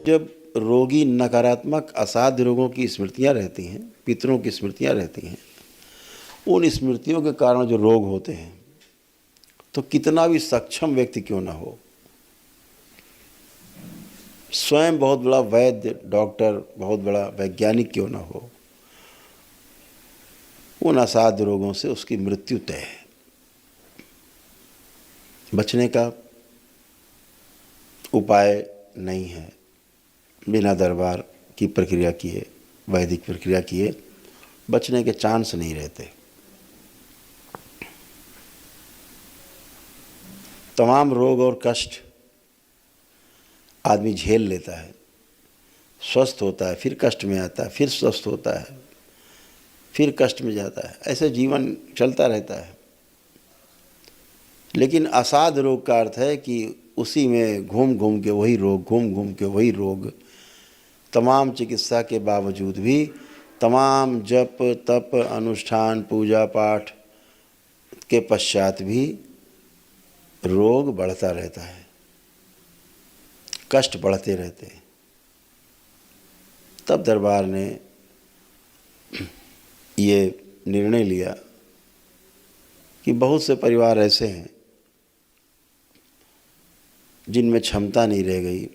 जब रोगी नकारात्मक असाध्य रोगों की स्मृतियाँ रहती हैं, पितरों की स्मृतियाँ रहती हैं, उन स्मृतियों के कारण जो रोग होते हैं, तो कितना भी सक्षम व्यक्ति क्यों ना हो, स्वयं बहुत बड़ा वैद्य, डॉक्टर, बहुत बड़ा वैज्ञानिक क्यों ना हो, उन असाध्य रोगों से उसकी मृत्यु तय है। बचने का उपाय नहीं है। बिना दरबार की प्रक्रिया किए, वैदिक प्रक्रिया किए बचने के चांस नहीं रहते। तमाम रोग और कष्ट आदमी झेल लेता है, स्वस्थ होता है, फिर कष्ट में आता है, फिर स्वस्थ होता है, फिर कष्ट में जाता है, ऐसे जीवन चलता रहता है। लेकिन असाध्य रोग का अर्थ है कि उसी में घूम घूम के वही रोग, घूम घूम के वही रोग, तमाम चिकित्सा के बावजूद भी, तमाम जप तप अनुष्ठान पूजा पाठ के पश्चात भी रोग बढ़ता रहता है, कष्ट बढ़ते रहते हैं। तब दरबार ने ये निर्णय लिया कि बहुत से परिवार ऐसे हैं जिनमें क्षमता नहीं रह गई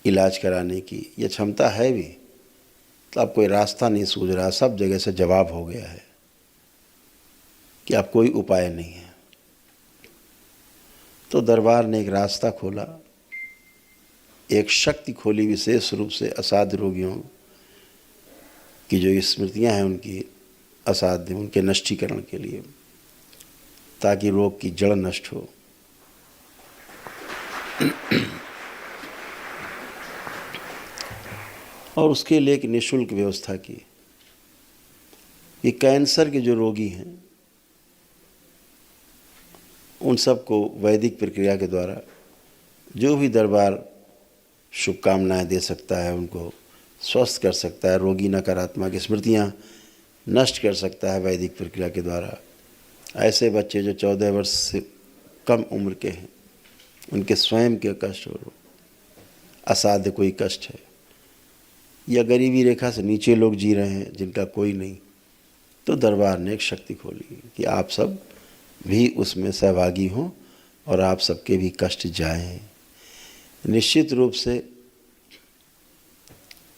इलाज कराने की, या क्षमता है भी तो अब कोई रास्ता नहीं सूझ रहा, सब जगह से जवाब हो गया है कि अब कोई उपाय नहीं है। तो दरबार ने एक रास्ता खोला, एक शक्ति खोली, विशेष रूप से असाध्य रोगियों की जो स्मृतियां हैं उनकी असाध्य, उनके नष्टीकरण के लिए, ताकि रोग की जड़ नष्ट हो। और उसके लिए एक निःशुल्क व्यवस्था की कि कैंसर के जो रोगी हैं उन सबको वैदिक प्रक्रिया के द्वारा जो भी दरबार शुभकामनाएं दे सकता है, उनको स्वस्थ कर सकता है, रोगी नकारात्मक स्मृतियां नष्ट कर सकता है वैदिक प्रक्रिया के द्वारा। ऐसे बच्चे जो 14 वर्ष से कम उम्र के हैं, उनके स्वयं के कष्ट और असाध्य कोई कष्ट है, या गरीबी रेखा से नीचे लोग जी रहे हैं जिनका कोई नहीं, तो दरबार ने एक शक्ति खोली कि आप सब भी उसमें सहभागी हों और आप सबके भी कष्ट जाएं। निश्चित रूप से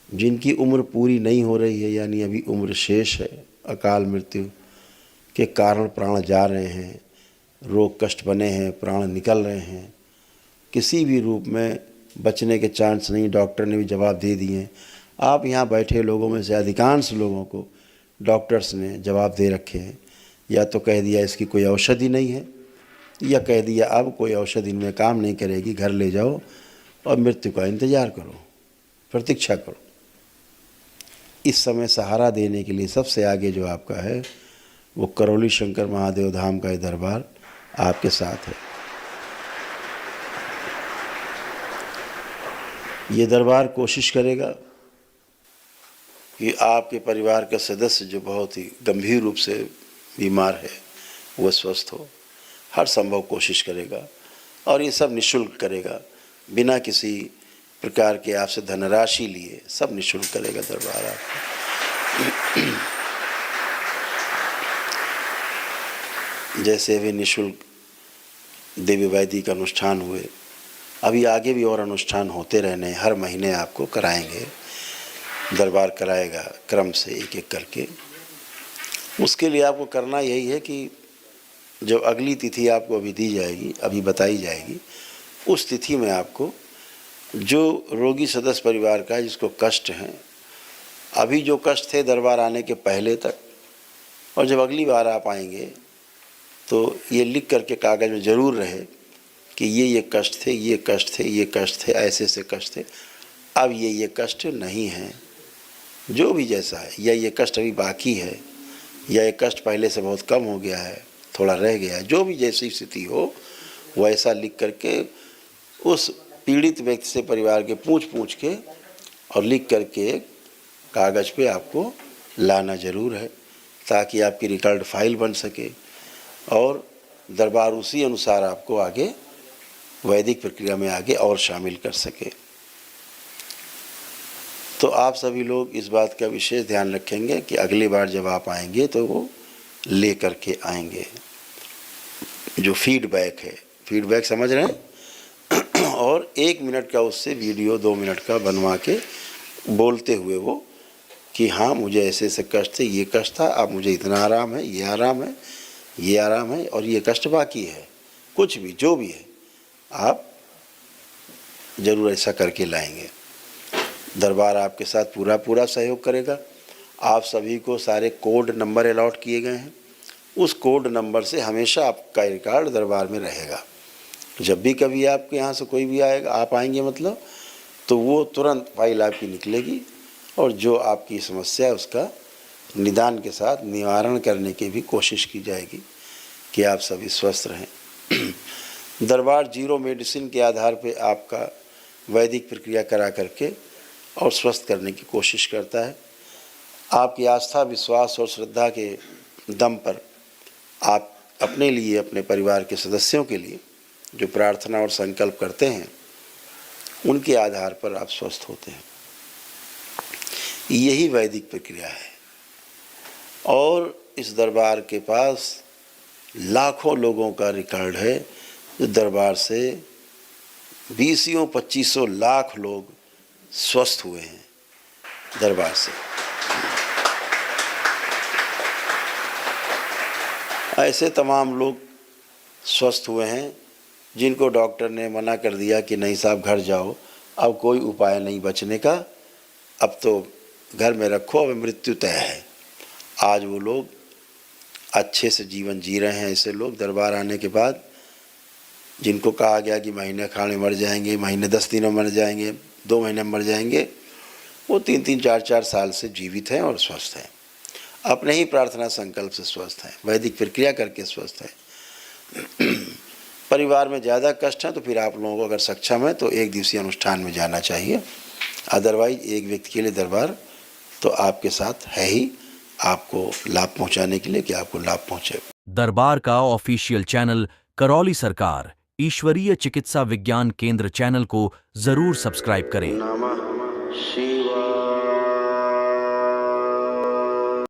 जिनकी उम्र पूरी नहीं हो रही है, यानी अभी उम्र शेष है, अकाल मृत्यु के कारण प्राण जा रहे हैं, रोग कष्ट बने हैं, प्राण निकल रहे हैं, किसी भी रूप में बचने के चांस नहीं, डॉक्टर ने भी जवाब दे दिए हैं। आप यहाँ बैठे लोगों में से अधिकांश लोगों को डॉक्टर्स ने जवाब दे रखे हैं, या तो कह दिया इसकी कोई औषधि नहीं है, या कह दिया अब कोई औषधि इनमें काम नहीं करेगी, घर ले जाओ और मृत्यु का इंतज़ार करो, प्रतीक्षा करो। इस समय सहारा देने के लिए सबसे आगे जो आपका है वो करौली शंकर महादेव धाम का ये दरबार आपके साथ है। ये दरबार कोशिश करेगा कि आपके परिवार का सदस्य जो बहुत ही गंभीर रूप से बीमार है वह स्वस्थ हो, हर संभव कोशिश करेगा, और ये सब निःशुल्क करेगा, बिना किसी प्रकार के आपसे धनराशि लिए, सब निःशुल्क करेगा दरबार आपको। जैसे भी निःशुल्क दिव्य वैदिक अनुष्ठान हुए, अभी आगे भी और अनुष्ठान होते रहने, हर महीने आपको कराएंगे, दरबार कराएगा क्रम से एक एक करके। उसके लिए आपको करना यही है कि जो अगली तिथि आपको अभी दी जाएगी, अभी बताई जाएगी, उस तिथि में आपको जो रोगी सदस्य परिवार का है जिसको कष्ट हैं, अभी जो कष्ट थे दरबार आने के पहले तक, और जब अगली बार आप आएंगे तो ये लिख करके कागज़ में ज़रूर रहे कि ये कष्ट थे, ये कष्ट थे, ये कष्ट थे, ऐसे से कष्ट थे, अब ये कष्ट नहीं हैं, जो भी जैसा है, या ये कष्ट अभी बाकी है, या ये कष्ट पहले से बहुत कम हो गया है, थोड़ा रह गया है, जो भी जैसी स्थिति हो वैसा लिख करके उस पीड़ित व्यक्ति से परिवार के पूछ के और लिख करके कागज़ पे आपको लाना ज़रूर है, ताकि आपकी रिकॉर्ड फाइल बन सके और दरबार उसी अनुसार आपको आगे वैदिक प्रक्रिया में आगे और शामिल कर सके। तो आप सभी लोग इस बात का विशेष ध्यान रखेंगे कि अगली बार जब आप आएंगे तो वो ले करके आएंगे। जो फीडबैक है, फीडबैक समझ रहे हैं, और 1 मिनट का उससे वीडियो 2 मिनट का बनवा के बोलते हुए वो कि हाँ मुझे ऐसे ऐसे कष्ट थे, ये कष्ट था, अब मुझे इतना आराम है, ये आराम है, ये आराम है, और ये कष्ट बाकी है। कुछ भी जो भी है आप ज़रूर ऐसा करके लाएंगे। दरबार आपके साथ पूरा पूरा सहयोग करेगा। आप सभी को सारे कोड नंबर अलॉट किए गए हैं। उस कोड नंबर से हमेशा आपका रिकॉर्ड दरबार में रहेगा। जब भी कभी आपके यहाँ से कोई भी आएगा, आप आएंगे मतलब, तो वो तुरंत फाइल आपकी निकलेगी और जो आपकी समस्या है उसका निदान के साथ निवारण करने की भी कोशिश की जाएगी कि आप सभी स्वस्थ रहें। दरबार जीरो मेडिसिन के आधार पे आपका वैदिक प्रक्रिया करा करके और स्वस्थ करने की कोशिश करता है। आपकी आस्था, विश्वास और श्रद्धा के दम पर आप अपने लिए, अपने परिवार के सदस्यों के लिए जो प्रार्थना और संकल्प करते हैं, उनके आधार पर आप स्वस्थ होते हैं। यही वैदिक प्रक्रिया है। और इस दरबार के पास लाखों लोगों का रिकॉर्ड है। इस दरबार से 20-25 लाख लोग स्वस्थ हुए हैं दरबार से। ऐसे तमाम लोग स्वस्थ हुए हैं जिनको डॉक्टर ने मना कर दिया कि नहीं साहब घर जाओ, अब कोई उपाय नहीं बचने का, अब तो घर में रखो, अब मृत्यु तय है। आज वो लोग अच्छे से जीवन जी रहे हैं। ऐसे लोग दरबार आने के बाद, जिनको कहा गया कि महीने खाड़ में मर जाएंगे, महीने 10 दिनों में मर जाएंगे, 2 महीने में मर जाएंगे, वो 3-3, 4-4 साल से जीवित हैं और स्वस्थ हैं। अपने ही प्रार्थना संकल्प से स्वस्थ हैं, वैदिक प्रक्रिया करके स्वस्थ हैं। परिवार में ज़्यादा कष्ट है तो फिर आप लोगों को अगर सक्षम है तो 1 दिवसीय अनुष्ठान में जाना चाहिए। अदरवाइज एक व्यक्ति के लिए दरबार तो आपके साथ है ही, आपको लाभ पहुंचाने के लिए कि आपको लाभ पहुंचे। दरबार का ऑफिशियल चैनल करौली सरकार ईश्वरीय चिकित्सा विज्ञान केंद्र चैनल को जरूर सब्सक्राइब करें। नमः शिवाय।